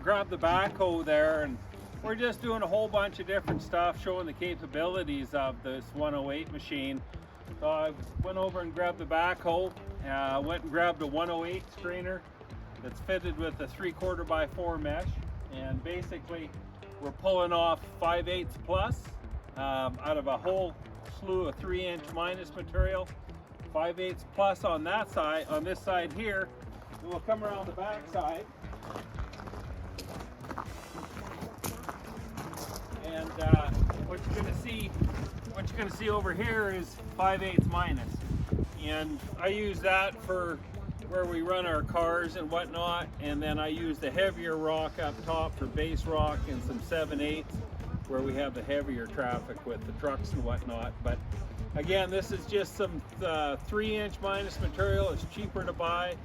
Grab the backhoe there, and we're just doing a whole bunch of different stuff showing the capabilities of this 108 machine. So I went over and grabbed the backhoe, went and grabbed a 108 screener that's fitted with a 3/4 by 4 mesh, and basically we're pulling off 5/8 plus out of a whole slew of 3" minus material. 5/8 plus on that side. On this side here, we'll come around the back side. And what you're gonna see over here is 5/8 minus, and I use that for where we run our cars and whatnot. And then I use the heavier rock up top for base rock, and some 7/8 where we have the heavier traffic with the trucks and whatnot. But again, this is just some 3" minus material. It's cheaper to buy.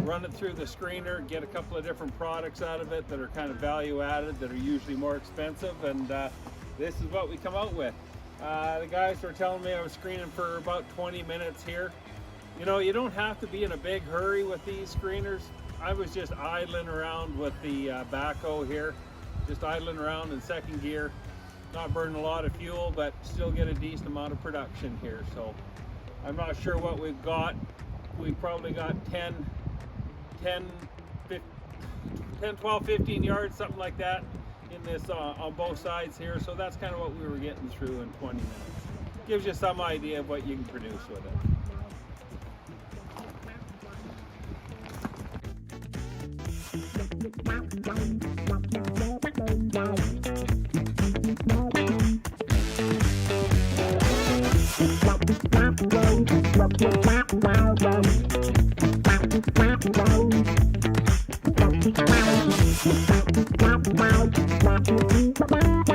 Run it through the screener, get a couple of different products out of it that are kind of value added, that are usually more expensive, and this is what we come out with. The guys were telling me I was screening for about 20 minutes here. You know, you don't have to be in a big hurry with these screeners. I was just idling around with the backhoe here, just idling around in second gear, not burning a lot of fuel, but still get a decent amount of production here. So I'm not sure what we've got. We've probably got 10, 12, 15 yards, something like that in this on both sides here. So that's kind of what we were getting through in 20 minutes. Gives you some idea of what you can produce with it. Wow.